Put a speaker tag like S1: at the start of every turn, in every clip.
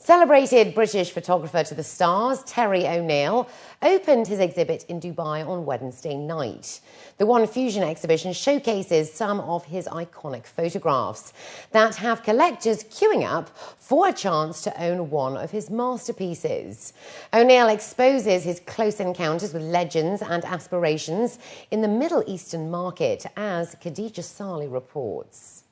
S1: Celebrated British photographer to the stars, Terry O'Neill, opened his exhibit in Dubai on Wednesday night. The One Fusion exhibition showcases some of his iconic photographs that have collectors queuing up for a chance to own one of his masterpieces. O'Neill exposes his close encounters with legends and aspirations in the Middle Eastern market, as Khadija Salih reports.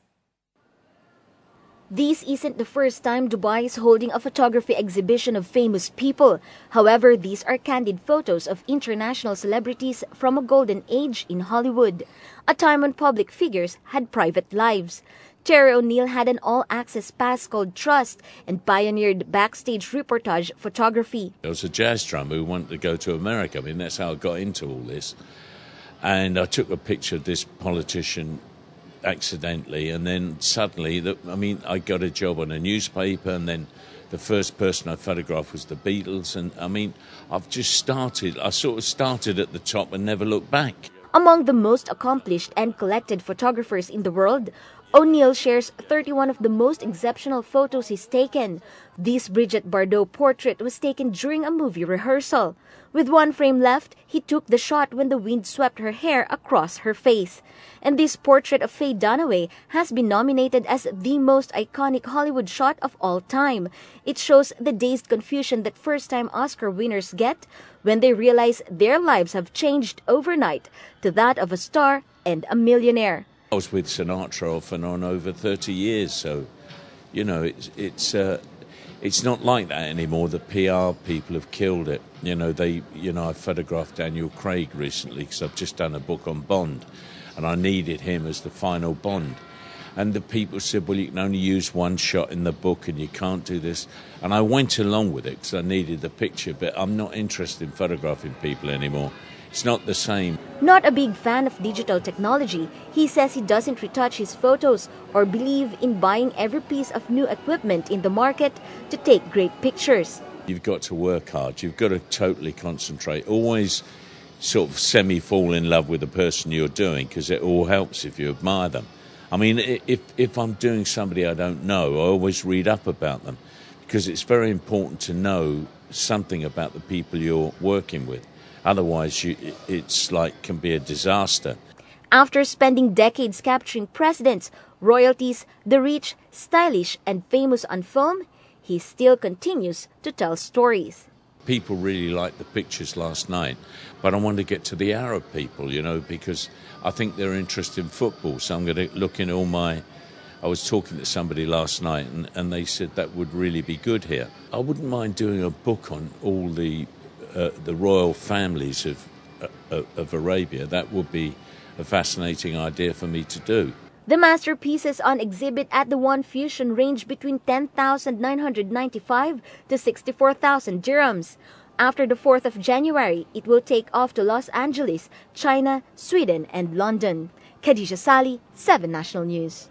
S2: This isn't the first time Dubai is holding a photography exhibition of famous people. However, these are candid photos of international celebrities from a golden age in Hollywood, a time when public figures had private lives. Terry O'Neill had an all-access pass called Trust and pioneered backstage reportage photography.
S3: I was a jazz drummer who wanted to go to America. I mean, that's how I got into all this. And I took a picture of this politician accidentally, and then suddenly, I got a job on a newspaper, and then the first person I photographed was the Beatles, and I sort of started at the top and never looked back.
S2: Among the most accomplished and collected photographers in the world, O'Neill shares 31 of the most exceptional photos he's taken. This Brigitte Bardot portrait was taken during a movie rehearsal. With one frame left, he took the shot when the wind swept her hair across her face. And this portrait of Faye Dunaway has been nominated as the most iconic Hollywood shot of all time. It shows the dazed confusion that first-time Oscar winners get when they realize their lives have changed overnight to that of a star and a millionaire.
S3: I was with Sinatra off and on over 30 years, so, it's not like that anymore. The PR people have killed it. I photographed Daniel Craig recently because I've just done a book on Bond, and I needed him as the final Bond. And the people said, well, you can only use one shot in the book and you can't do this. And I went along with it because I needed the picture, but I'm not interested in photographing people anymore. It's not the same.
S2: Not a big fan of digital technology, he says he doesn't retouch his photos or believe in buying every piece of new equipment in the market to take great pictures.
S3: You've got to work hard. You've got to totally concentrate. Always sort of semi-fall in love with the person you're doing, because it all helps if you admire them. I mean, if I'm doing somebody I don't know, I always read up about them, because it's very important to know something about the people you're working with. Otherwise, can be a disaster.
S2: After spending decades capturing presidents, royalties, the rich, stylish, and famous on film, he still continues to tell stories.
S3: People really liked the pictures last night, but I want to get to the Arab people, because I think they're interested in football. So I'm going to look in I was talking to somebody last night, and they said that would really be good here. I wouldn't mind doing a book on all the royal families of Arabia. That would be a fascinating idea for me to do.
S2: The masterpieces on exhibit at the One Fusion range between 10,995 to 64,000 dirhams. After the 4th of January, it will take off to Los Angeles, China, Sweden, and London. Khadija Salih, 7 National News.